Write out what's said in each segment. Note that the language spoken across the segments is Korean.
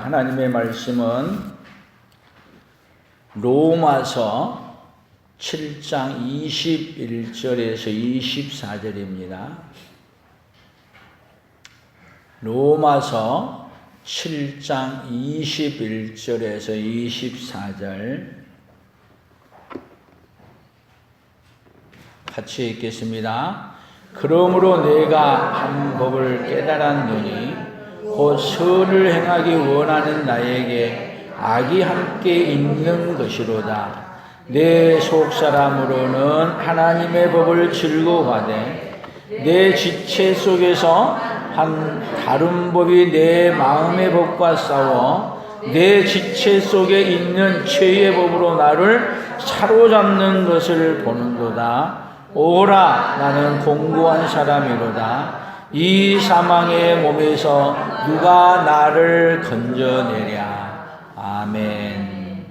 하나님의 말씀은 로마서 7장 21절에서 24절입니다. 로마서 7장 21절에서 24절 같이 읽겠습니다. 그러므로 내가 한 법을 깨달았노니 곧 선을 행하기 원하는 나에게 악이 함께 있는 것이로다. 내 속사람으로는 하나님의 법을 즐거워하되 내 지체 속에서 한 다른 법이 내 마음의 법과 싸워 내 지체 속에 있는 죄의 법으로 나를 사로잡는 것을 보는도다. 오라, 나는 공고한 사람이로다. 이 사망의 몸에서 누가 나를 건져내랴. 아멘.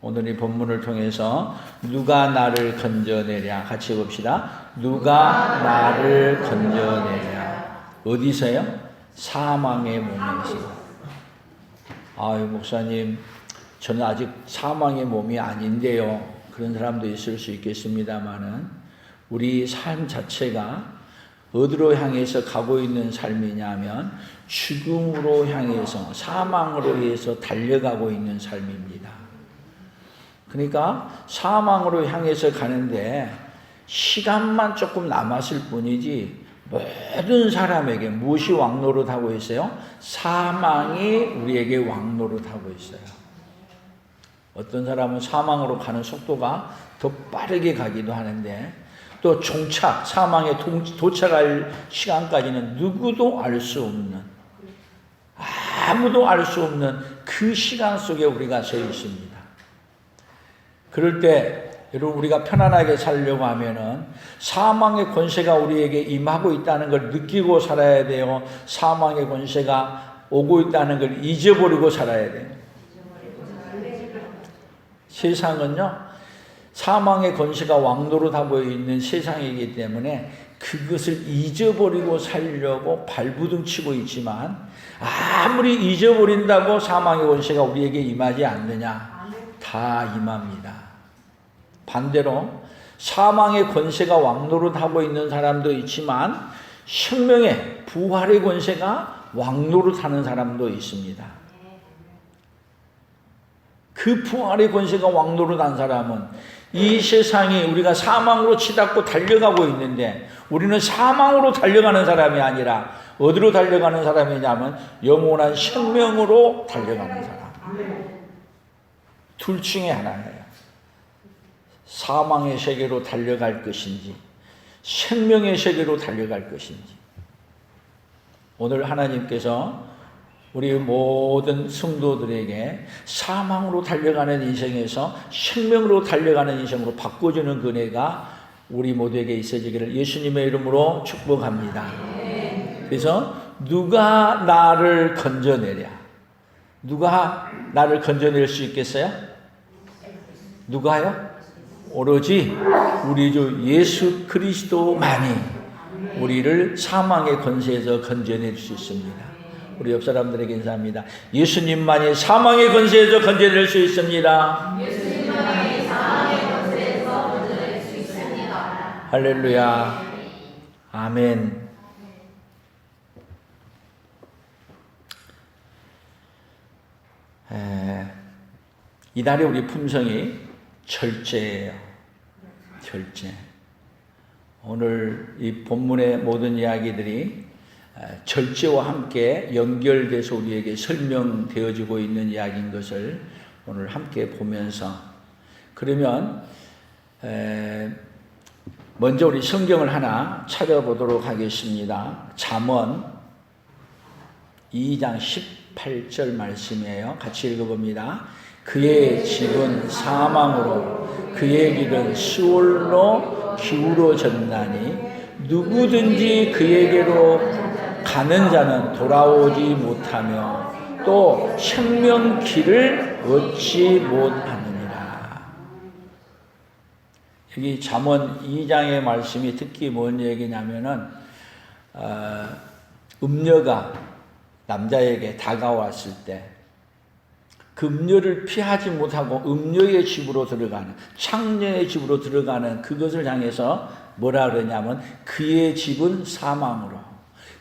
오늘 이 본문을 통해서 누가 나를 건져내랴 같이 봅시다. 누가 나를 건져내랴. 어디서요? 사망의 몸에서. 아유, 목사님, 저는 아직 사망의 몸이 아닌데요. 그런 사람도 있을 수 있겠습니다만은 우리 삶 자체가 어디로 향해서 가고 있는 삶이냐면 죽음으로 향해서 사망으로 해서 달려가고 있는 삶입니다. 그러니까 사망으로 향해서 가는데 시간만 조금 남았을 뿐이지 모든 사람에게 무엇이 왕노릇하고 있어요? 사망이 우리에게 왕노릇하고 있어요. 어떤 사람은 사망으로 가는 속도가 더 빠르게 가기도 하는데 또 종착, 사망에 도착할 시간까지는 누구도 알 수 없는, 아무도 알 수 없는 그 시간 속에 우리가 서 있습니다. 그럴 때 여러분 우리가 편안하게 살려고 하면은 사망의 권세가 우리에게 임하고 있다는 걸 느끼고 살아야 돼요. 사망의 권세가 오고 있다는 걸 잊어버리고 살아야 돼요. 세상은요, 사망의 권세가 왕노릇하고 있는 세상이기 때문에 그것을 잊어버리고 살려고 발부둥치고 있지만 아무리 잊어버린다고 사망의 권세가 우리에게 임하지 않느냐? 다 임합니다. 반대로 사망의 권세가 왕노릇하고 있는 사람도 있지만 생명의 부활의 권세가 왕노릇하는 사람도 있습니다. 그 부활의 권세가 왕노릇한 사람은 이 세상이 우리가 사망으로 치닫고 달려가고 있는데 우리는 사망으로 달려가는 사람이 아니라 어디로 달려가는 사람이냐면 영원한 생명으로 달려가는 사람. 둘 중에 하나예요. 사망의 세계로 달려갈 것인지 생명의 세계로 달려갈 것인지. 오늘 하나님께서 우리 모든 성도들에게 사망으로 달려가는 인생에서 생명으로 달려가는 인생으로 바꿔주는 은혜가 우리 모두에게 있어지기를 예수님의 이름으로 축복합니다. 그래서 누가 나를 건져내랴? 누가 나를 건져낼 수 있겠어요? 누가요? 오로지 우리 주 예수 그리스도만이 우리를 사망의 권세에서 건져낼 수 있습니다. 우리 옆 사람들에게 인사합니다. 예수님만이 사망의 권세에서 건져낼 수 있습니다. 예수님만이 사망의 권세에서 건져낼 수 있습니다. 할렐루야. 아멘. 이달에 우리 품성이 절제예요. 절제. 오늘 이 본문의 모든 이야기들이 절제와 함께 연결돼서 우리에게 설명되어지고 있는 이야기인 것을 오늘 함께 보면서 그러면 먼저 우리 성경을 하나 찾아보도록 하겠습니다. 잠언 2장 18절 말씀이에요. 같이 읽어봅니다. 그의 집은 사망으로 그의 길은 수월로 기울어졌나니 누구든지 그에게로 가는 자는 돌아오지 못하며 또 생명길을 얻지 못하느니라. 여기 잠언 2장의 말씀이 특히 뭔 얘기냐면은 음녀가 남자에게 다가왔을 때 그 음료를 피하지 못하고 음료의 집으로 들어가는, 창녀의 집으로 들어가는 그것을 향해서 뭐라 그러냐면 그의 집은 사망으로,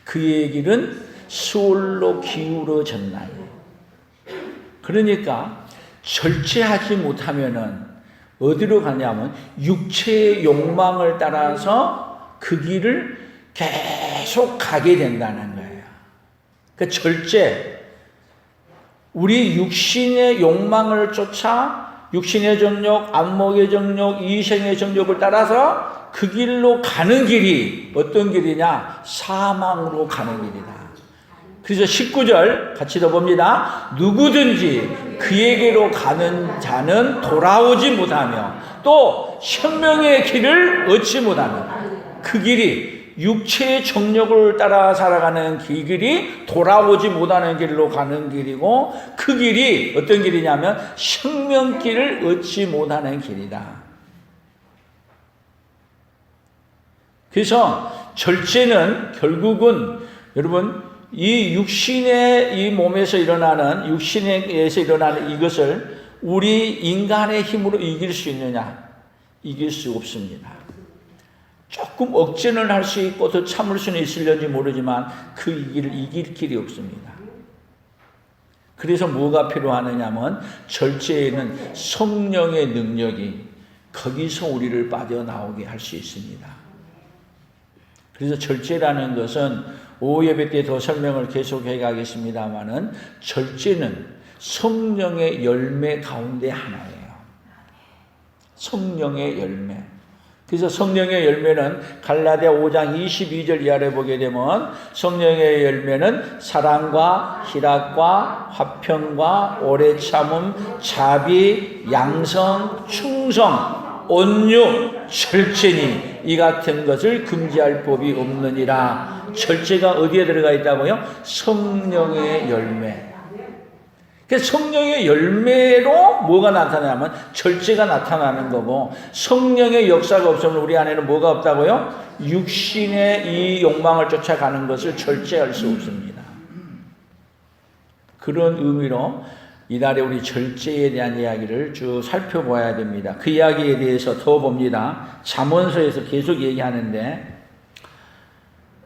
그의 길은 수올로 기울어졌나요. 그러니까 절제하지 못하면은 어디로 가냐면 육체의 욕망을 따라서 그 길을 계속 가게 된다는 거예요. 그러니까 절제, 우리 육신의 욕망을 쫓아 육신의 정욕, 안목의 정욕, 이생의 정욕을 따라서 그 길로 가는 길이 어떤 길이냐? 사망으로 가는 길이다. 그래서 19절 같이 봅니다. 누구든지 그에게로 가는 자는 돌아오지 못하며 또 생명의 길을 얻지 못하며, 그 길이 육체의 정욕을 따라 살아가는 길이 돌아오지 못하는 길로 가는 길이고, 그 길이 어떤 길이냐면 생명길을 얻지 못하는 길이다. 그래서 절제는 결국은 여러분 이 육신의 이 몸에서 일어나는, 육신에서 일어나는 이것을 우리 인간의 힘으로 이길 수 있느냐? 이길 수 없습니다. 조금 억제는 할 수 있고 더 참을 수는 있을런지 모르지만 그 길을 이길 길이 없습니다. 그래서 뭐가 필요하느냐면 절제에는 성령의 능력이 거기서 우리를 빠져나오게 할 수 있습니다. 그래서 절제라는 것은 오후 예배 때 더 설명을 계속해 가겠습니다만은 절제는 성령의 열매 가운데 하나예요. 성령의 열매. 그래서 성령의 열매는 갈라디아 5장 22절 이하를 보게 되면 성령의 열매는 사랑과 희락과 화평과 오래 참음, 자비, 양성, 충성, 온유, 절제니 이 같은 것을 금지할 법이 없느니라. 절제가 어디에 들어가 있다고요? 성령의 열매. 그래서 성령의 열매로 뭐가 나타나냐면 절제가 나타나는 거고, 성령의 역사가 없으면 우리 안에는 뭐가 없다고요? 육신의 이 욕망을 쫓아가는 것을 절제할 수 없습니다. 그런 의미로 이달에 우리 절제에 대한 이야기를 쭉 살펴봐야 됩니다. 그 이야기에 대해서 더 봅니다. 잠언서에서 계속 얘기하는데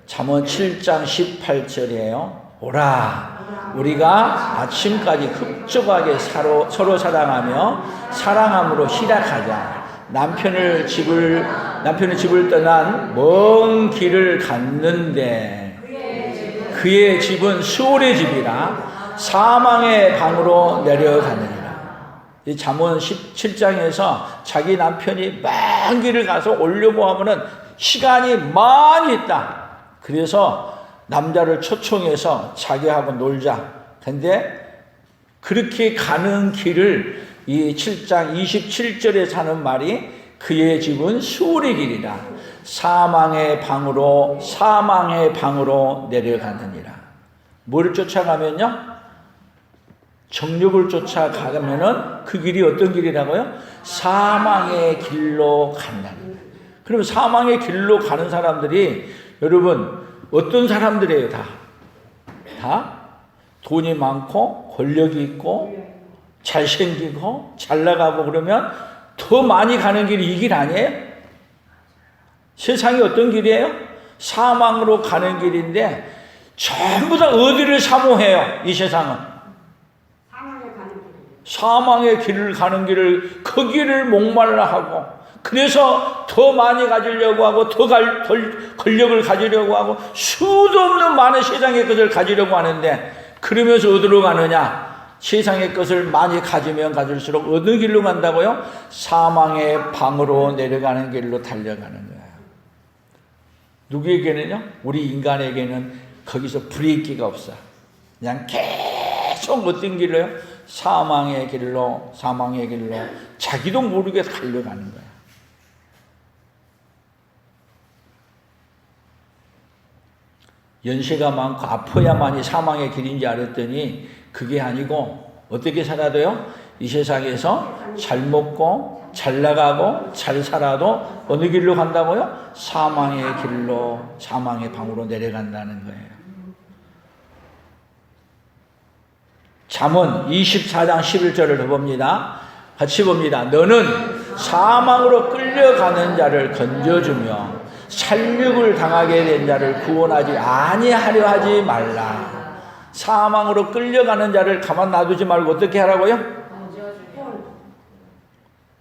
잠언 7장 18절이에요. 오라, 우리가 아침까지 급족하게 서로 사랑하며 사랑함으로 희락하자. 남편의 집을 떠난 먼 길을 갔는데 그의 집은 수올의 집이라 사망의 방으로 내려가느니라. 이 잠언 17장에서 자기 남편이 먼 길을 가서 오려고 하면은 시간이 많이 있다. 그래서 남자를 초청해서 자기하고 놀자. 근데 그렇게 가는 길을 이 7장 27절에 사는 말이 그의 집은 수올의 길이라 사망의 방으로 내려가느니라. 뭐를 쫓아가면요? 정욕을 쫓아가면은 그 길이 어떤 길이라고요? 사망의 길로 간다는. 그러면 사망의 길로 가는 사람들이 여러분 어떤 사람들이에요? 다 돈이 많고 권력이 있고 잘생기고 잘나가고 그러면 더 많이 가는 길이 이 길 아니에요? 세상이 어떤 길이에요? 사망으로 가는 길인데 전부 다 어디를 사모해요? 이 세상은 사망의 길을 가는 길을, 그 길을 목말라 하고, 그래서 더 많이 가지려고 하고 더 권력을 가지려고 하고 수도 없는 많은 세상의 것을 가지려고 하는데, 그러면서 어디로 가느냐? 세상의 것을 많이 가지면 가질수록 어느 길로 간다고요? 사망의 방으로 내려가는 길로 달려가는 거예요. 누구에게는요? 우리 인간에게는 거기서 브레이크가 없어. 그냥 계속 어떤 길로요? 사망의 길로 자기도 모르게 달려가는 거예요. 연세가 많고 아파야만이 사망의 길인지 알았더니 그게 아니고 어떻게 살아도요? 이 세상에서 잘 먹고 잘 나가고 잘 살아도 어느 길로 간다고요? 사망의 길로, 사망의 방으로 내려간다는 거예요. 잠언 24장 11절을 봅니다. 같이 봅니다. 너는 사망으로 끌려가는 자를 건져주며 살육을 당하게 된 자를 구원하지 아니하려 하지 말라. 사망으로 끌려가는 자를 가만 놔두지 말고 어떻게 하라고요?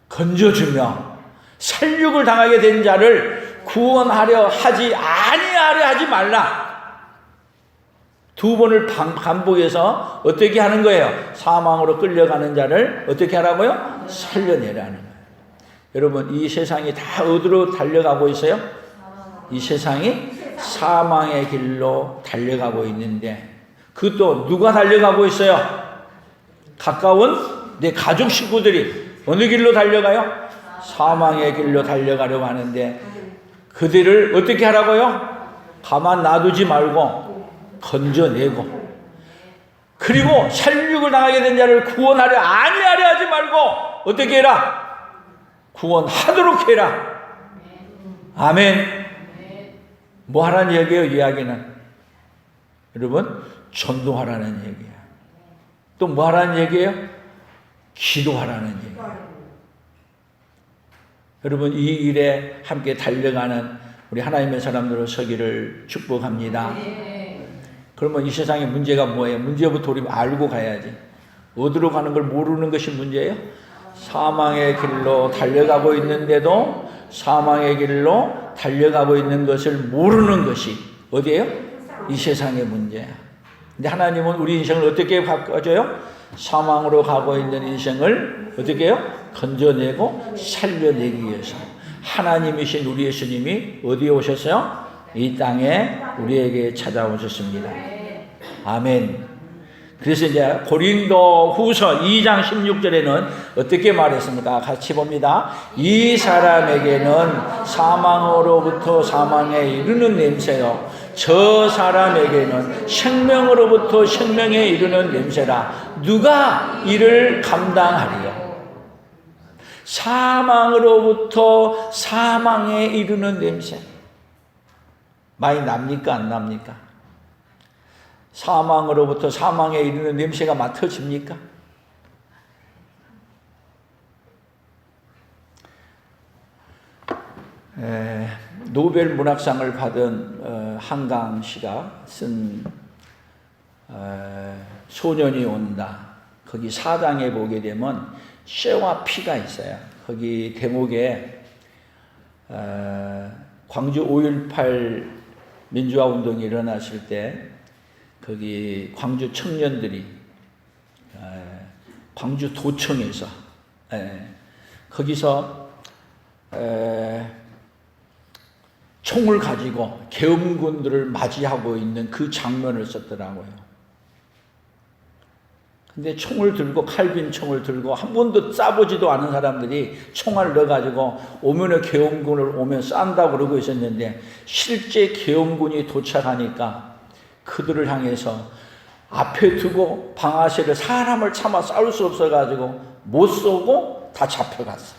건져주며 살육을 당하게 된 자를 구원하려 하지 아니하려 하지 말라. 두 번을 반복해서 어떻게 하는 거예요? 사망으로 끌려가는 자를 어떻게 하라고요? 살려내라는 거예요. 여러분, 이 세상이 다 어디로 달려가고 있어요? 이 세상이 사망의 길로 달려가고 있는데, 그것도 누가 달려가고 있어요? 가까운 내 가족 식구들이 어느 길로 달려가요? 사망의 길로 달려가려고 하는데, 그들을 어떻게 하라고요? 가만 놔두지 말고 건져내고, 그리고 살육을 당하게 된 자를 구원하려 아니하려 하지 말고 어떻게 해라? 구원하도록 해라. 아멘. 뭐 하라는 얘기예요? 이야기는 여러분, 전도하라는 얘기야. 또 뭐 하라는 얘기예요? 기도하라는 얘기예요. 여러분, 이 일에 함께 달려가는 우리 하나님의 사람들을 서기를 축복합니다. 그러면 이 세상의 문제가 뭐예요? 문제부터 우리 알고 가야지. 어디로 가는 걸 모르는 것이 문제예요? 사망의 길로 달려가고 있는데도 사망의 길로 달려가고 있는 것을 모르는 것이 어디예요? 이 세상의 문제야. 근데 하나님은 우리 인생을 어떻게 바꿔줘요? 사망으로 가고 있는 인생을 어떻게 해요? 건져내고 살려내기 위해서 하나님이신 우리 예수님이 어디에 오셨어요? 이 땅에 우리에게 찾아오셨습니다. 아멘. 그래서 이제 고린도 후서 2장 16절에는 어떻게 말했습니까? 같이 봅니다. 이 사람에게는 사망으로부터 사망에 이르는 냄새요, 저 사람에게는 생명으로부터 생명에 이르는 냄새라. 누가 이를 감당하리요? 사망으로부터 사망에 이르는 냄새 많이 납니까? 안 납니까? 사망으로부터 사망에 이르는 냄새가 맡아집니까? 노벨 문학상을 받은 한강 씨가 쓴 소년이 온다. 거기 4장에 보게 되면 쇠와 피가 있어요. 거기 대목에 광주 5.18 민주화 운동이 일어났을 때 거기 광주 청년들이 광주 도청에서 거기서 총을 가지고 계엄군들을 맞이하고 있는 그 장면을 썼더라고요. 근데 총을 들고, 칼빈 총을 들고 한 번도 쏴보지도 않은 사람들이 총알을 넣어가지고 오면은 계엄군을 오면 싼다고 그러고 있었는데, 실제 계엄군이 도착하니까 그들을 향해서 앞에 두고 방아쇠를 사람을 참아 싸울 수 없어가지고 못 쏘고 다 잡혀갔어.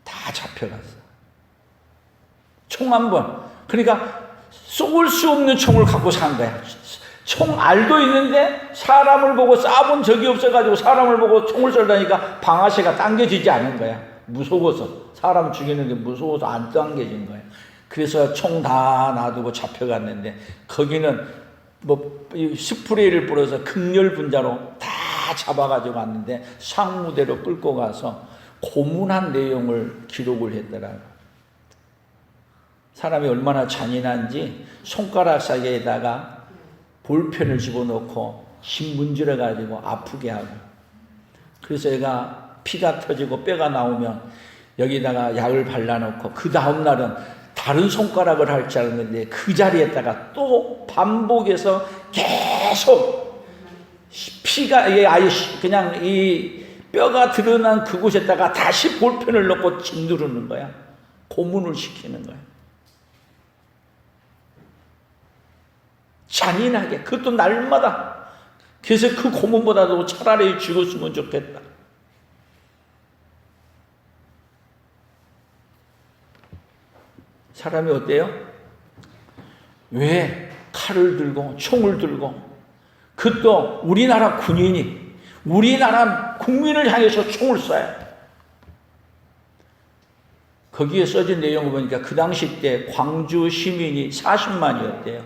다 잡혀갔어. 총 한 번. 그러니까 쏠 수 없는 총을 갖고 산 거야. 총알도 있는데 사람을 보고 쏴본 적이 없어가지고 사람을 보고 총을 쏠다니까 방아쇠가 당겨지지 않은 거야. 무서워서. 사람 죽이는 게 무서워서 안 당겨진 거야. 그래서 총 다 놔두고 잡혀갔는데, 거기는 뭐 스프레이를 뿌려서 극렬 분자로 다 잡아가지고 왔는데 상무대로 끌고 가서 고문한 내용을 기록을 했더라고. 사람이 얼마나 잔인한지 손가락 사이에다가 볼펜을 집어넣고 심 문질러가지고 아프게 하고, 그래서 얘가 피가 터지고 뼈가 나오면 여기다가 약을 발라놓고 그 다음날은 다른 손가락을 할 줄 알았는데 그 자리에다가 또 반복해서 계속 피가 아예 그냥 이 뼈가 드러난 그곳에다가 다시 볼펜을 넣고 짓누르는 거야. 고문을 시키는 거야. 잔인하게. 그것도 날마다. 그래서 그 고문보다도 차라리 죽었으면 좋겠다. 사람이 어때요? 왜 칼을 들고 총을 들고 그것도 우리나라 군인이 우리나라 국민을 향해서 총을 쏴요. 거기에 써진 내용을 보니까 그 당시 때 광주 시민이 40만이었대요.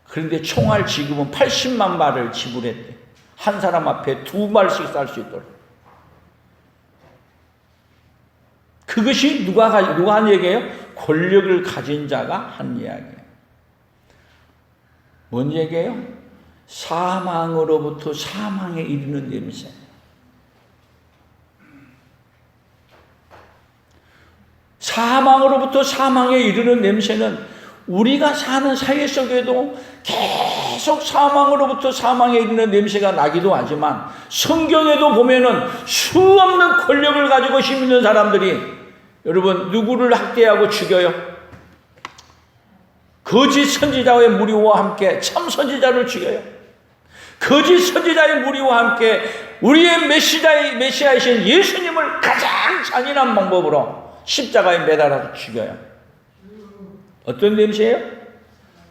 그런데 총알 지급은 80만 발을 지불했대. 한 사람 앞에 2발씩 쌀 수 있도록. 그것이 누가 한 얘기예요? 권력을 가진 자가 한 이야기예요. 뭔 얘기예요? 사망으로부터 사망에 이르는 냄새. 사망으로부터 사망에 이르는 냄새는 우리가 사는 사회 속에도 계속 사망으로부터 사망에 이르는 냄새가 나기도 하지만 성경에도 보면은 수없는 권력을 가지고 힘 있는 사람들이 여러분 누구를 학대하고 죽여요? 거짓 선지자의 무리와 함께 참 선지자를 죽여요. 거짓 선지자의 무리와 함께 우리의 메시아이신 예수님을 가장 잔인한 방법으로 십자가에 매달아서 죽여요. 어떤 냄새예요?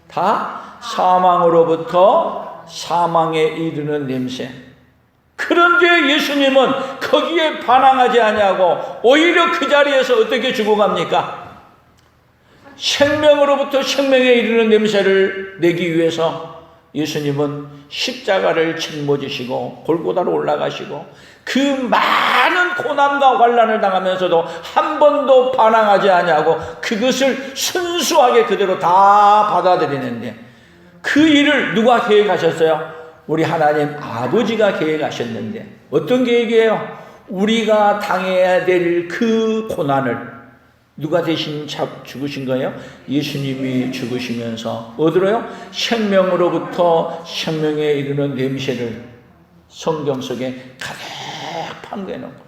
다 사망으로부터 사망에 이르는 냄새. 그런데 예수님은 거기에 반항하지 아니하고 오히려 그 자리에서 어떻게 죽어갑니까? 생명으로부터 생명에 이르는 냄새를 내기 위해서 예수님은 십자가를 짊어지시고 골고다로 올라가시고 그 많은 고난과 환난을 당하면서도 한 번도 반항하지 아니하고 그것을 순수하게 그대로 다 받아들이는데 그 일을 누가 계획하셨어요? 우리 하나님 아버지가 계획하셨는데 어떤 계획이에요? 우리가 당해야 될 그 고난을 누가 대신 죽으신 거예요? 예수님이 죽으시면서 어디로요? 생명으로부터 생명에 이르는 냄새를 성경 속에 가득 판거해 놓은 거예요.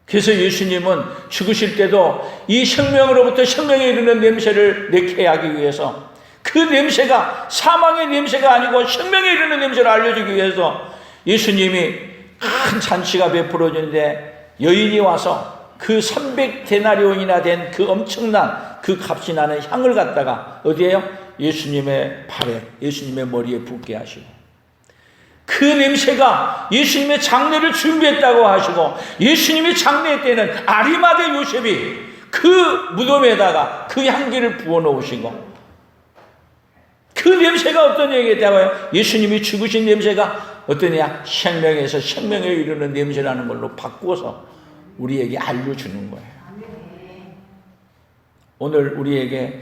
그래서 예수님은 죽으실 때도 이 생명으로부터 생명에 이르는 냄새를 내게 하기 위해서 그 냄새가 사망의 냄새가 아니고 생명에 이르는 냄새를 알려주기 위해서 예수님이 큰 잔치가 베풀어지는데 여인이 와서 그 300데나리온이나 된 그 엄청난 그 값이 나는 향을 갖다가 어디에요? 예수님의 발에, 예수님의 머리에 붓게 하시고 그 냄새가 예수님의 장례를 준비했다고 하시고 예수님의 장례 때는 아리마대 요셉이 그 무덤에다가 그 향기를 부어 놓으시고 그 냄새가 어떤 얘기였다고요? 예수님이 죽으신 냄새가 어떠냐? 생명에서 생명에 이르는 냄새라는 걸로 바꾸어서 우리에게 알려주는 거예요. 오늘 우리에게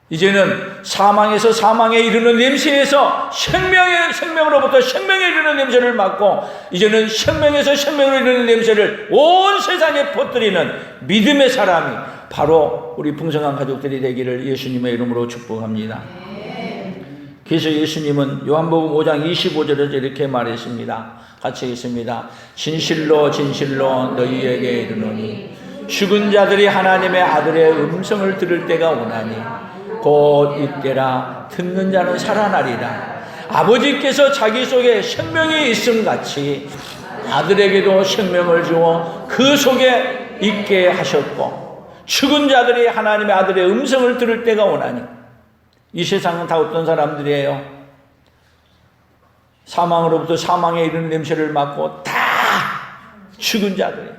이제는 사망에서 사망에 이르는 냄새에서 생명으로부터 생명에 이르는 냄새를 맡고 이제는 생명에서 생명으로 이르는 냄새를 온 세상에 퍼뜨리는 믿음의 사람이 바로 우리 풍성한 가족들이 되기를 예수님의 이름으로 축복합니다. 그래서 예수님은 요한복음 5장 25절에서 이렇게 말했습니다. 같이 읽습니다. 진실로 진실로 너희에게 이르노니 죽은 자들이 하나님의 아들의 음성을 들을 때가 오나니 곧 이때라 듣는 자는 살아나리라. 아버지께서 자기 속에 생명이 있음같이 아들에게도 생명을 주어 그 속에 있게 하셨고 죽은 자들이 하나님의 아들의 음성을 들을 때가 오나니 이 세상은 다 어떤 사람들이에요? 사망으로부터 사망에 이르는 냄새를 맡고 다 죽은 자들이에요.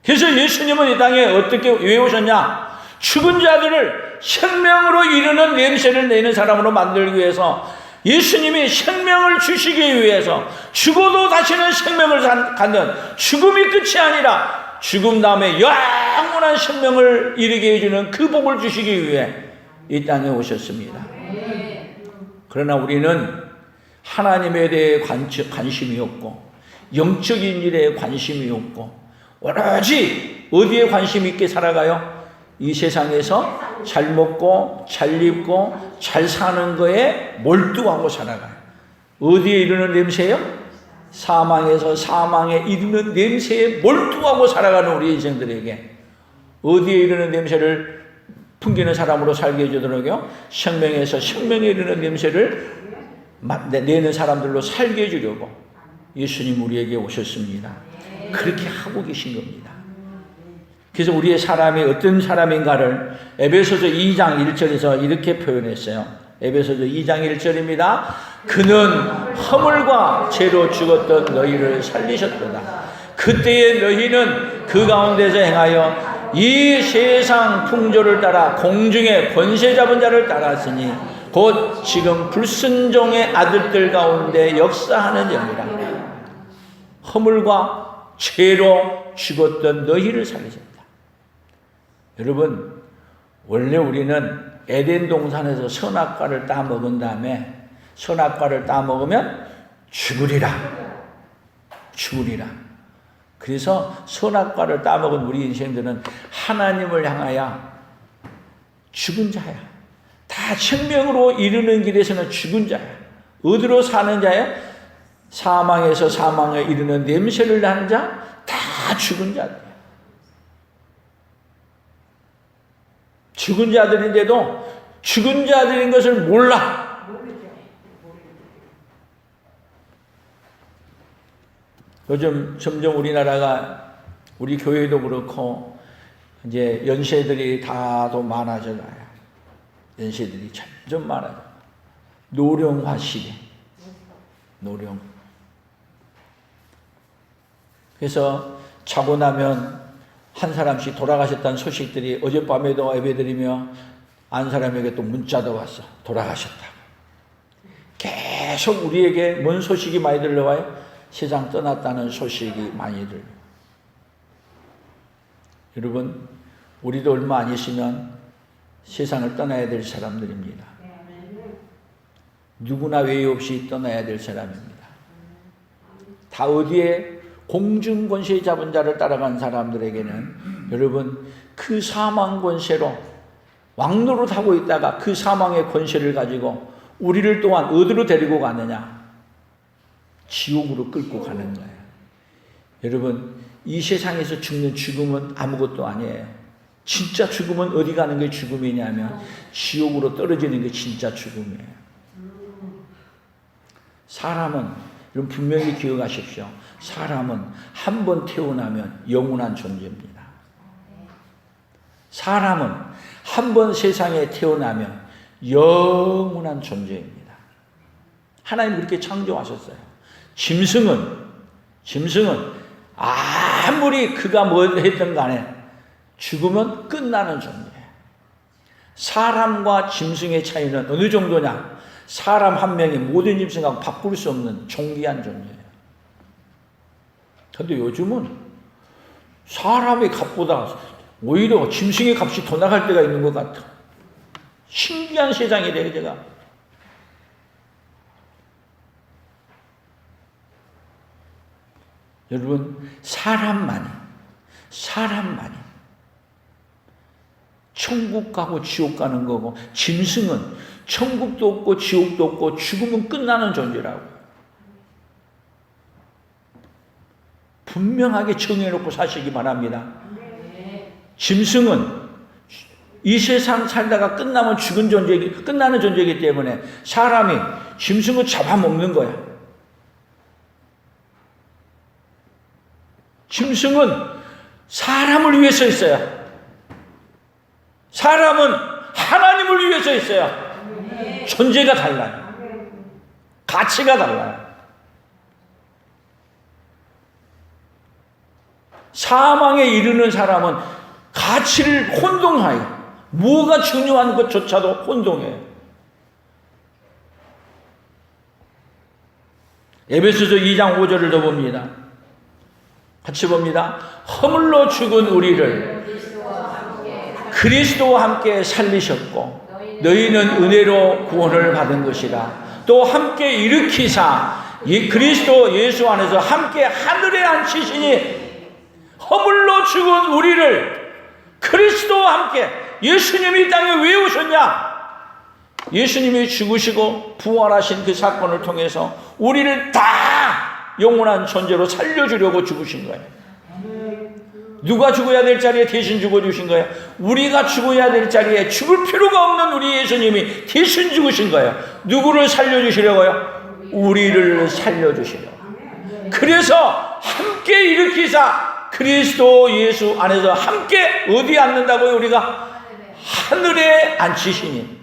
그래서 예수님은 이 땅에 어떻게 왜 오셨냐? 죽은 자들을 생명으로 이르는 냄새를 내는 사람으로 만들기 위해서 예수님이 생명을 주시기 위해서 죽어도 다시는 생명을 갖는 죽음이 끝이 아니라 죽음 다음에 영원한 생명을 이르게 해주는 그 복을 주시기 위해 이 땅에 오셨습니다. 그러나 우리는 하나님에 대해 관심이 없고 영적인 일에 관심이 없고 오로지 어디에 관심 있게 살아가요? 이 세상에서 잘 먹고 잘 입고 잘 사는 거에 몰두하고 살아가요. 어디에 이르는 냄새예요? 사망에서 사망에 이르는 냄새에 몰두하고 살아가는 우리 인생들에게 어디에 이르는 냄새를 풍기는 사람으로 살게 해주도록요. 생명에서 생명에 이르는 냄새를 내는 사람들로 살게 해주려고 예수님 우리에게 오셨습니다. 그렇게 하고 계신 겁니다. 그래서 우리의 사람이 어떤 사람인가를 에베소서 2장 1절에서 이렇게 표현했어요. 에베소서 2장 1절입니다. 그는 허물과 죄로 죽었던 너희를 살리셨도다. 그때의 너희는 그 가운데서 행하여 이 세상 풍조를 따라 공중의 권세 잡은 자를 따랐으니 곧 지금 불순종의 아들들 가운데 역사하는 영이라. 허물과 죄로 죽었던 너희를 살리셨다. 여러분, 원래 우리는 에덴 동산에서 선악과를 따먹은 다음에 선악과를 따먹으면 죽으리라. 그래서 선악과를 따먹은 우리 인생들은 하나님을 향하여 죽은 자야. 다 생명으로 이르는 길에서는 죽은 자야. 어디로 사는 자야? 사망에서 사망에 이르는 냄새를 나는 자, 다 죽은 자들. 죽은 자들인데도 죽은 자들인 것을 몰라. 요즘 점점 우리나라가, 우리 교회도 그렇고 이제 연세들이 다도 많아져가요. 연세들이 점점 많아져. 노령화 시대. 노령. 그래서 자고 나면 한 사람씩 돌아가셨다는 소식들이 어젯밤에도 예배드리며 안 사람에게 또 문자도 왔어. 돌아가셨다고. 계속 우리에게 뭔 소식이 많이 들려와요? 세상 떠났다는 소식이 많이 들려요. 여러분, 우리도 얼마 안 있으면 세상을 떠나야 될 사람들입니다. 누구나 외의 없이 떠나야 될 사람입니다. 다 어디에 공중 권세 잡은 자를 따라간 사람들에게는 여러분, 그 사망 권세로 왕노릇하고 있다가 그 사망의 권세를 가지고 우리를 또한 어디로 데리고 가느냐? 지옥으로 끌고 가는 거예요. 여러분, 이 세상에서 죽는 죽음은 아무것도 아니에요. 진짜 죽음은 어디 가는 게 죽음이냐면 지옥으로 떨어지는 게 진짜 죽음이에요. 사람은, 여러분 분명히 기억하십시오. 사람은 한 번 태어나면 영원한 존재입니다. 사람은 한 번 세상에 태어나면 영원한 존재입니다. 하나님 그렇게 창조하셨어요. 짐승은 아무리 그가 뭐 했든 간에 죽으면 끝나는 존재예요. 사람과 짐승의 차이는 어느 정도냐? 사람 한 명이 모든 짐승하고 바꿀 수 없는 존귀한 존재예요. 그런데 요즘은 사람의 값보다 오히려 짐승의 값이 더 나갈 때가 있는 것 같아. 신기한 세상이래요, 제가. 여러분, 사람만이 천국 가고 지옥 가는 거고, 짐승은 천국도 없고 지옥도 없고 죽으면 끝나는 존재라고. 분명하게 정해놓고 사시기 바랍니다. 짐승은 이 세상 살다가 끝나면 끝나는 존재이기 때문에 사람이 짐승을 잡아먹는 거야. 짐승은 사람을 위해서 있어요. 사람은 하나님을 위해서 있어요. 존재가 달라요. 가치가 달라요. 사망에 이르는 사람은 가치를 혼동해요. 뭐가 중요한 것조차도 혼동해요. 에베소서 2장 5절을 더 봅니다. 같이 봅니다. 허물로 죽은 우리를 그리스도와 함께 살리셨고 너희는 은혜로 구원을 받은 것이라. 또 함께 일으키사 그리스도 예수 안에서 함께 하늘에 앉히시니 허물로 죽은 우리를 그리스도와 함께. 예수님이 이 땅에 왜 오셨냐? 예수님이 죽으시고 부활하신 그 사건을 통해서 우리를 다 영원한 존재로 살려주려고 죽으신 거예요. 누가 죽어야 될 자리에 대신 죽어주신 거예요. 우리가 죽어야 될 자리에 죽을 필요가 없는 우리 예수님이 대신 죽으신 거예요. 누구를 살려주시려고요? 우리를 살려주시려고. 그래서 함께 일으키사 그리스도 예수 안에서 함께 어디 앉는다고요? 우리가 하늘에 앉히시니.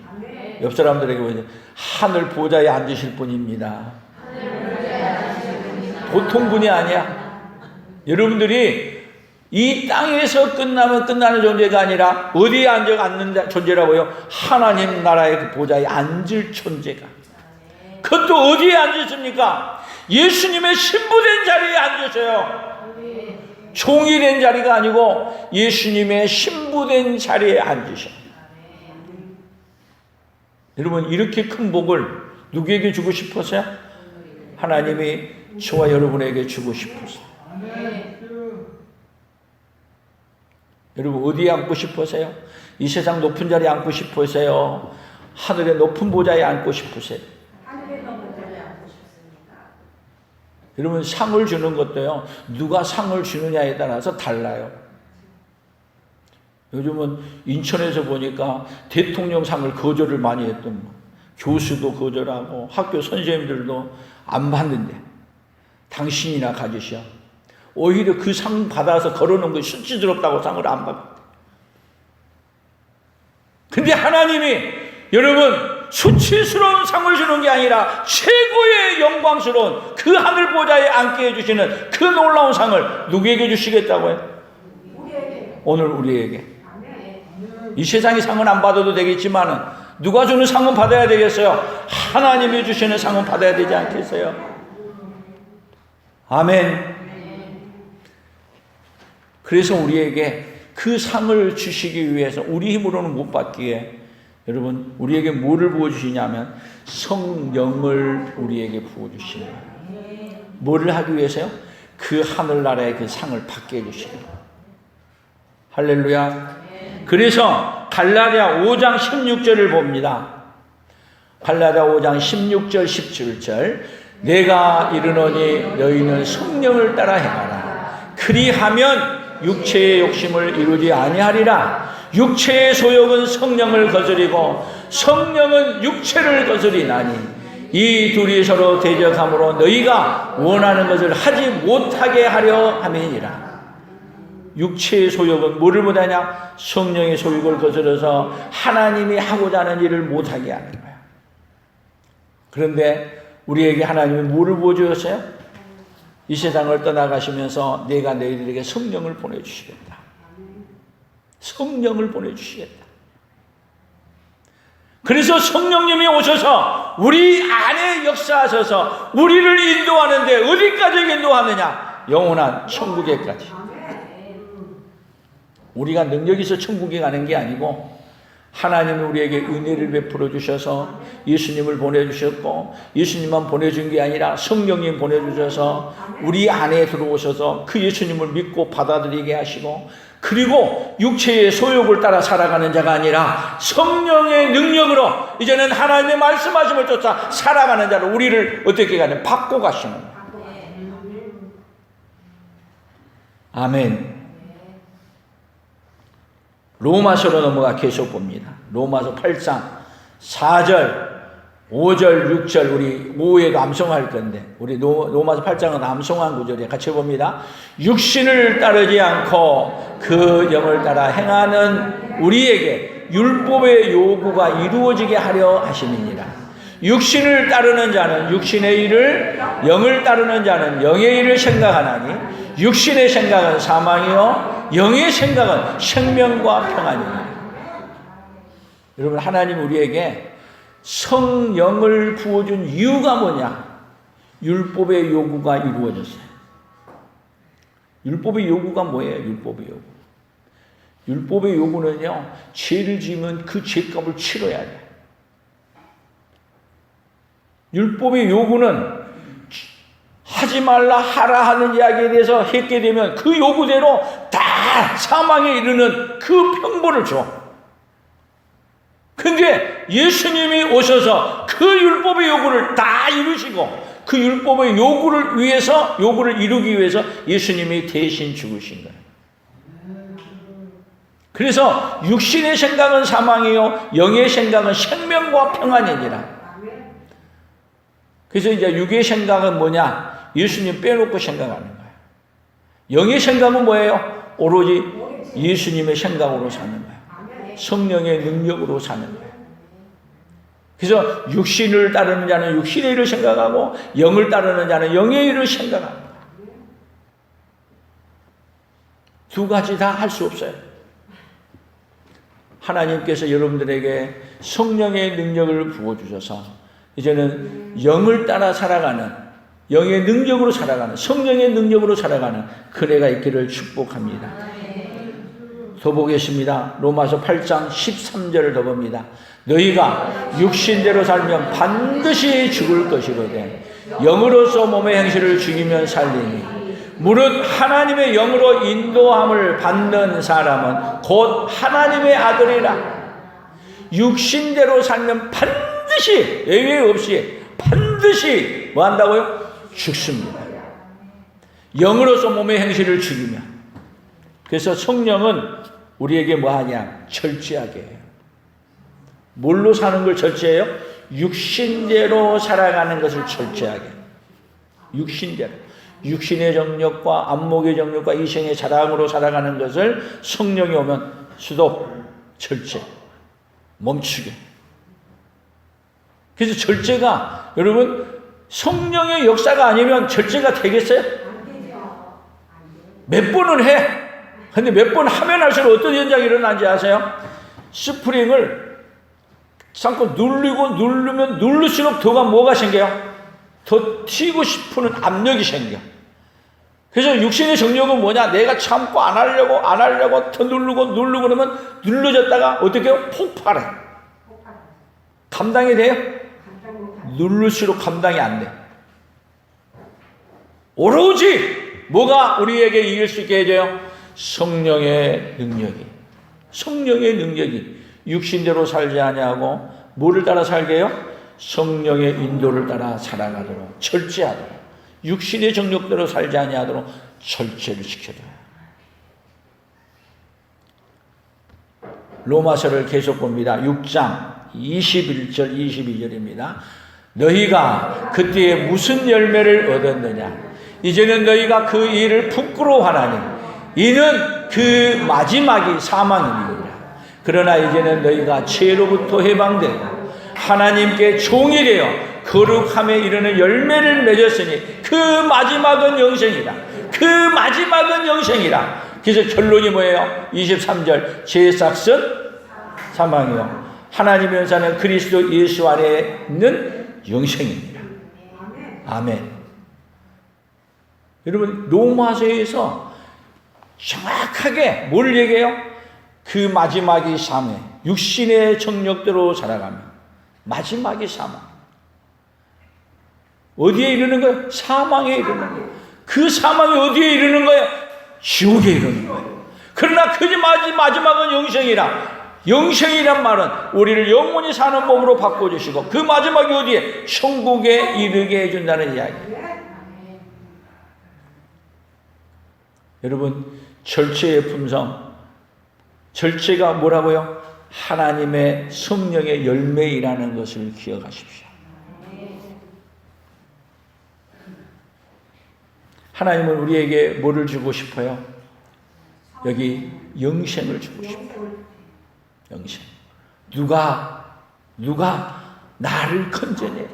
옆 사람들에게 보이죠. 하늘 보좌에 앉으실 분입니다. 보통 분이 아니야. 여러분들이 이 땅에서 끝나면 끝나는 존재가 아니라 어디에 앉는 존재라고요? 하나님 나라의 그 보좌에 앉을 존재가. 그것도 어디에 앉으십니까? 예수님의 신부된 자리에 앉으셔요. 종이 된 자리가 아니고 예수님의 신부된 자리에 앉으셔. 여러분, 이렇게 큰 복을 누구에게 주고 싶으세요? 하나님이 저와 여러분에게 주고 싶으세요. 여러분, 어디에 앉고 싶으세요? 이 세상 높은 자리에 앉고 싶으세요? 하늘의 높은 보좌에 앉고 싶으세요? 여러분, 상을 주는 것도요, 누가 상을 주느냐에 따라서 달라요. 요즘은 인천에서 보니까 대통령상을 거절을 많이 했던 거. 교수도 거절하고 학교 선생님들도 안 받는데 당신이나 가지셔. 오히려 그 상 받아서 걸어놓은 거 수치스럽다고 상을 안 받고. 근데 하나님이 여러분 수치스러운 상을 주는 게 아니라 최고의 영광스러운 그 하늘 보좌에 앉게 해주시는 그 놀라운 상을 누구에게 주시겠다고요? 오늘 우리에게. 이 세상의 상은 안 받아도 되겠지만 누가 주는 상은 받아야 되겠어요? 하나님이 주시는 상은 받아야 되지 않겠어요? 아멘. 그래서 우리에게 그 상을 주시기 위해서 우리 힘으로는 못 받기에 여러분 우리에게 뭐를 부어주시냐면 성령을 우리에게 부어주시는 거예요. 뭐를 하기 위해서요? 그 하늘나라의 그 상을 받게 해주시는 거예요. 할렐루야. 그래서 갈라디아 5장 16절을 봅니다. 갈라디아 5장 16절 17절 내가 이르노니 너희는 성령을 따라 행하라. 그리하면 육체의 욕심을 이루지 아니하리라. 육체의 소욕은 성령을 거스리고 성령은 육체를 거스리나니 이 둘이 서로 대적함으로 너희가 원하는 것을 하지 못하게 하려 함이니라. 육체의 소욕은 뭐를 못하냐? 성령의 소욕을 거스려서 하나님이 하고자 하는 일을 못하게 하는 거야. 그런데 우리에게 하나님이 뭐를 보여주셨어요? 이 세상을 떠나가시면서 내가 너희들에게 성령을 보내주시겠다. 성령을 보내주시겠다. 그래서 성령님이 오셔서 우리 안에 역사하셔서 우리를 인도하는데 어디까지 인도하느냐? 영원한 천국에까지. 우리가 능력이 있어 천국에 가는 게 아니고 하나님이 우리에게 은혜를 베풀어 주셔서 예수님을 보내주셨고 예수님만 보내준 게 아니라 성령님 보내주셔서 우리 안에 들어오셔서 그 예수님을 믿고 받아들이게 하시고 그리고 육체의 소욕을 따라 살아가는 자가 아니라 성령의 능력으로 이제는 하나님의 말씀하심을 쫓아 살아가는 자로 우리를 어떻게 가냐? 받고 가시는 거예요. 아멘. 로마서로 넘어가 계속 봅니다. 로마서 8장 4절 5절 6절 우리 오후에도 암송할 건데 우리 로마서 8장은 암송한 구절이에요. 같이 봅니다. 육신을 따르지 않고 그 영을 따라 행하는 우리에게 율법의 요구가 이루어지게 하려 하심이니라. 육신을 따르는 자는 육신의 일을 영을 따르는 자는 영의 일을 생각하나니 육신의 생각은 사망이요 영의 생각은 생명과 평안이에요. 여러분 하나님 우리에게 성령을 부어준 이유가 뭐냐? 율법의 요구가 이루어졌어요. 율법의 요구가 뭐예요? 율법의 요구. 율법의 요구는요, 죄를 지으면 그 죄값을 치러야 돼요. 율법의 요구는 하지 말라 하라 하는 이야기에 대해서 했게 되면 그 요구대로 다 사망에 이르는 그 평본을 줘. 근데 예수님이 오셔서 그 율법의 요구를 다 이루시고 그 율법의 요구를 이루기 위해서 예수님이 대신 죽으신 거예요. 그래서 육신의 생각은 사망이요 영의 생각은 생명과 평안이니라. 그래서 이제 육의 생각은 뭐냐? 예수님 빼놓고 생각하는 거예요. 영의 생각은 뭐예요? 오로지 예수님의 생각으로 사는 거예요. 성령의 능력으로 사는 거예요. 그래서 육신을 따르는 자는 육신의 일을 생각하고 영을 따르는 자는 영의 일을 생각합니다. 두 가지 다 할 수 없어요. 하나님께서 여러분들에게 성령의 능력을 부어주셔서 이제는 영을 따라 살아가는, 영의 능력으로 살아가는, 성령의 능력으로 살아가는 그네가 있기를 축복합니다. 더 보겠습니다. 로마서 8장 13절을 더 봅니다. 너희가 육신대로 살면 반드시 죽을 것이거든 영으로서 몸의 행실을 죽이면 살리니 무릇 하나님의 영으로 인도함을 받는 사람은 곧 하나님의 아들이라. 육신대로 살면 반드시 예외 없이 반드시 뭐 한다고요? 죽습니다. 영으로서 몸의 행실을 죽이면. 그래서 성령은 우리에게 뭐 하냐? 절제하게 해요. 뭘로 사는 걸 절제해요? 육신대로 살아가는 것을 절제하게 해요. 육신대로. 육신의 정욕과 안목의 정욕과 이생의 자랑으로 살아가는 것을 성령이 오면 수도 절제, 멈추게. 그래서 절제가 여러분 성령의 역사가 아니면 절제가 되겠어요? 몇 번은 해. 근데 몇 번 하면 할수록 어떤 현상이 일어나는지 아세요? 스프링을 잠깐 누르면 누를수록 더가 뭐가 생겨요? 더 튀고 싶은 압력이 생겨. 그래서 육신의 정욕은 뭐냐? 내가 참고 안 하려고 더 누르고 그러면 눌러졌다가 어떻게 해요? 폭발해. 감당이 돼요? 누를수록 감당이 안 돼. 오로지 뭐가 우리에게 이길 수 있게 해줘요? 성령의 능력이. 성령의 능력이 육신대로 살지 아니하고 뭐를 따라 살게 해요? 성령의 인도를 따라 살아가도록 절제하도록 육신의 정욕대로 살지 아니하도록 절제를 시켜줘요. 로마서를 계속 봅니다. 6장 21절 22절입니다. 너희가 그때에 무슨 열매를 얻었느냐? 이제는 너희가 그 일을 부끄러워하나니 이는 그 마지막이 사망이니라. 그러나 이제는 너희가 죄로부터 해방되고 하나님께 종이 되어 거룩함에 이르는 열매를 맺었으니 그 마지막은 영생이라. 그 마지막은 영생이라. 그래서 결론이 뭐예요? 23절 제 삭은 사망이요 하나님의 은사는 그리스도 예수 안에 있는 영생입니다. 아멘. 여러분 로마서에서 정확하게 뭘 얘기해요? 그 마지막이 사망, 육신의 정욕대로 살아가면 마지막이 사망. 어디에 이르는 거예요? 사망에 이르는 거예요. 그 사망이 어디에 이르는 거예요? 지옥에 이르는 거예요. 그러나 그 마지막은 영생이라. 영생이란 말은 우리를 영원히 사는 몸으로 바꿔주시고 그 마지막이 어디에? 천국에 이르게 해준다는 이야기예요. 여러분 절제의 품성, 절제가 뭐라고요? 하나님의 성령의 열매이라는 것을 기억하십시오. 하나님은 우리에게 뭐를 주고 싶어요? 여기 영생을 주고 싶어요. 영생. 누가 나를 건져내랴?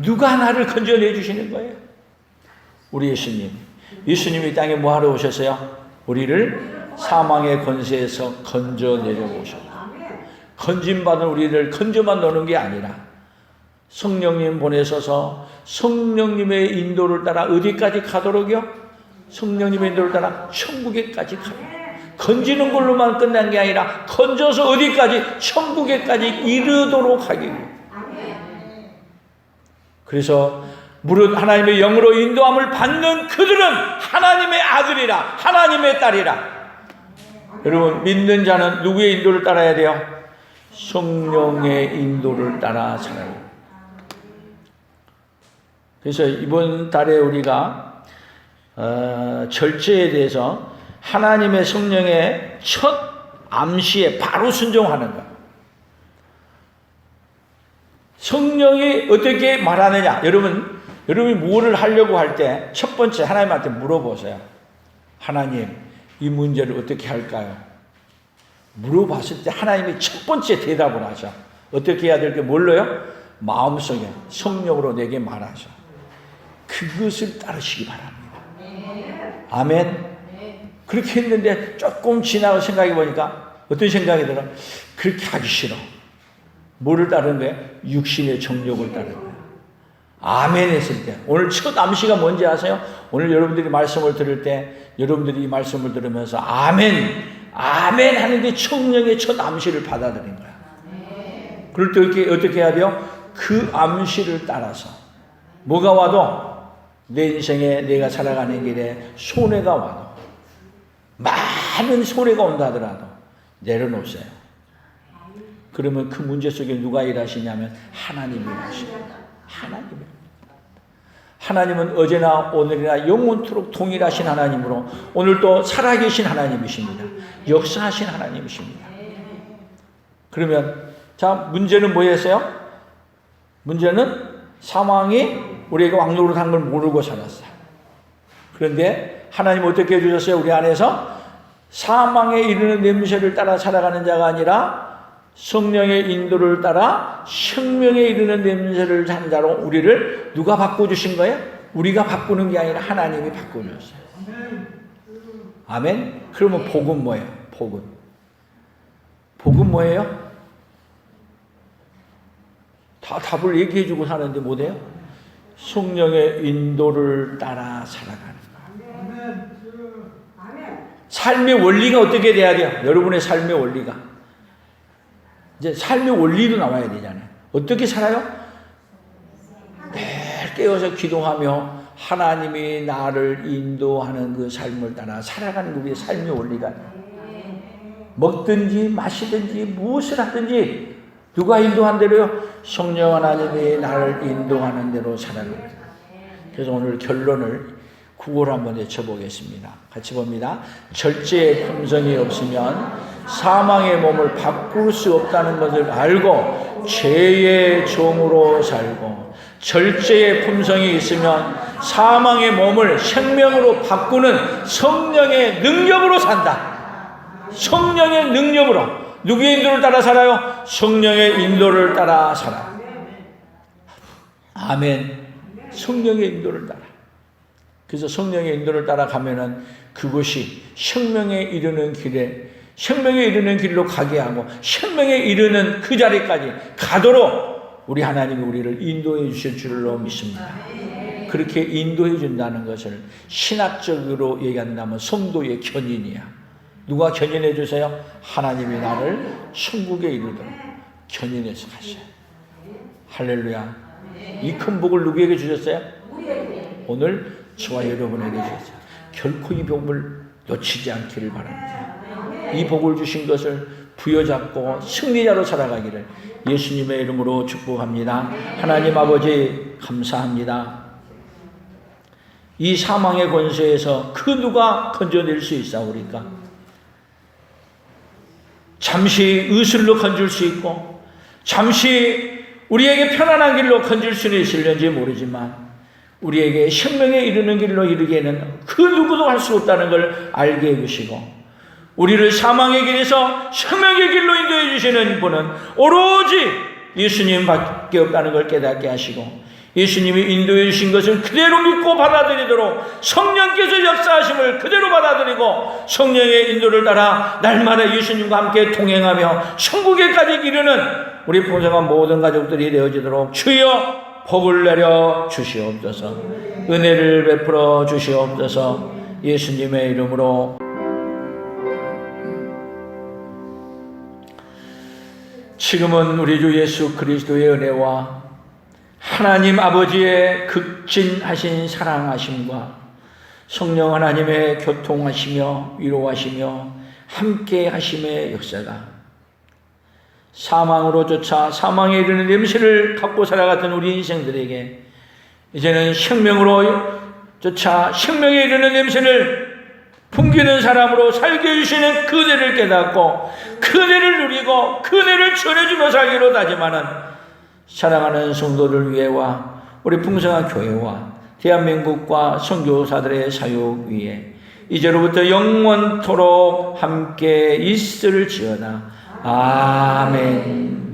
누가 나를 건져내 주시는 거예요? 우리 예수님. 예수님이 땅에 뭐 하러 오셨어요? 우리를 사망의 권세에서 건져내려고 오셨어요. 건짐받은 우리를 건져만 놓는 게 아니라 성령님 보내셔서 성령님의 인도를 따라 어디까지 가도록요? 성령님의 인도를 따라 천국에까지 가도록. 건지는 걸로만 끝난 게 아니라 건져서 어디까지? 천국에까지 이르도록 하기 위해. 그래서 무릇 하나님의 영으로 인도함을 받는 그들은 하나님의 아들이라, 하나님의 딸이라. 여러분 믿는 자는 누구의 인도를 따라야 돼요? 성령의 인도를 따라 살아야 돼요. 그래서 이번 달에 우리가 절제에 대해서 하나님의 성령의 첫 암시에 바로 순종하는 것. 성령이 어떻게 말하느냐? 여러분이 뭐를 하려고 할 때 첫 번째 하나님한테 물어보세요. 하나님, 이 문제를 어떻게 할까요? 물어봤을 때 하나님이 첫 번째 대답을 하셔. 어떻게 해야 될지 몰라요? 마음속에 성령으로 내게 말하셔. 그것을 따르시기 바랍니다. 아멘. 그렇게 했는데 조금 지나고 생각해 보니까 어떤 생각이 들어? 그렇게 하기 싫어. 뭐를 따르는 거예요? 육신의 정욕을 따르는 거예요. 아멘 했을 때. 오늘 첫 암시가 뭔지 아세요? 오늘 여러분들이 말씀을 들을 때 여러분들이 이 말씀을 들으면서 아멘, 아멘 하는데 성령의 첫 암시를 받아들인 거야. 그럴 때 어떻게 해야 돼요? 그 암시를 따라서 뭐가 와도 내 인생에 내가 살아가는 길에 손해가 와도 많은 손해가 온다 하더라도 내려놓으세요. 그러면 그 문제 속에 누가 일하시냐면 하나님이 일하십니다. 하나님은 어제나 오늘이나 영원토록 동일하신 하나님으로 오늘도 살아계신 하나님이십니다. 역사하신 하나님이십니다. 그러면 자, 문제는 뭐였어요? 문제는 사망이 우리에게 왕노릇 한 걸 모르고 살았어요. 그런데 하나님 어떻게 해주셨어요? 우리 안에서 사망에 이르는 냄새를 따라 살아가는 자가 아니라 성령의 인도를 따라 생명에 이르는 냄새를 산 자로 우리를 누가 바꿔주신 거예요? 우리가 바꾸는 게 아니라 하나님이 바꿔주셨어요. 아멘? 그러면 복은 뭐예요? 복은 뭐예요? 다 답을 얘기해주고 사는데 못해요? 성령의 인도를 따라 살아가는 거예요. 삶의 원리가 어떻게 돼야 돼요? 여러분의 삶의 원리가. 이제 삶의 원리도 나와야 되잖아요. 어떻게 살아요? 매일 깨어서 기도하며 하나님이 나를 인도하는 그 삶을 따라 살아가는 우리의 삶의 원리가. 먹든지 마시든지 무엇을 하든지 누가 인도한 대로요? 성령 하나님이 나를 인도하는 대로 살아가는 거예요. 그래서 오늘 결론을 구호를 한번 외쳐보겠습니다. 같이 봅니다. 절제의 품성이 없으면 사망의 몸을 바꿀 수 없다는 것을 알고 죄의 종으로 살고, 절제의 품성이 있으면 사망의 몸을 생명으로 바꾸는 성령의 능력으로 산다. 성령의 능력으로. 누구의 인도를 따라 살아요? 성령의 인도를 따라 살아. 아멘. 성령의 인도를 따라. 그래서 성령의 인도를 따라가면은 그것이 생명에 이르는 길에, 생명에 이르는 길로 가게 하고 생명에 이르는 그 자리까지 가도록 우리 하나님이 우리를 인도해 주실 줄로 믿습니다. 그렇게 인도해 준다는 것을 신학적으로 얘기한다면 성도의 견인이야. 누가 견인해 주세요? 하나님이 나를 천국에 이르도록 견인해서 가셔요. 할렐루야. 이 큰 복을 누구에게 주셨어요? 오늘 저와 여러분에게 주셨어요. 결코 이 복을 놓치지 않기를 바랍니다. 이 복을 주신 것을 부여잡고 승리자로 살아가기를 예수님의 이름으로 축복합니다. 하나님 아버지 감사합니다. 이 사망의 권세에서 그 누가 건져낼 수 있사오리까? 잠시 의술로 건질 수 있고 잠시 우리에게 편안한 길로 건질 수는 있을는지 모르지만 우리에게 생명에 이르는 길로 이르기에는 그 누구도 할 수 없다는 걸 알게 해주시고, 우리를 사망의 길에서 생명의 길로 인도해 주시는 분은 오로지 예수님밖에 없다는 걸 깨닫게 하시고, 예수님이 인도해 주신 것을 그대로 믿고 받아들이도록 성령께서 역사하심을 그대로 받아들이고 성령의 인도를 따라 날마다 예수님과 함께 동행하며 천국에까지 이르는 우리 풍성한 모든 가족들이 되어지도록 주여 복을 내려 주시옵소서. 은혜를 베풀어 주시옵소서. 예수님의 이름으로. 지금은 우리 주 예수 그리스도의 은혜와 하나님 아버지의 극진하신 사랑하심과 성령 하나님의 교통하시며 위로하시며 함께 하심의 역사가 사망으로 쫓아 사망에 이르는 냄새를 갖고 살아갔던 우리 인생들에게 이제는 생명으로 쫓아 생명에 이르는 냄새를 풍기는 사람으로 살게 해주시는 그 은혜를 깨닫고 그 은혜를 누리고 그 은혜를 전해주며 살기로 다짐하는 사랑하는 성도들 위해와 우리 풍성한 교회와 대한민국과 선교사들의 사역 위에 이제로부터 영원토록 함께 있을지어다. 아멘.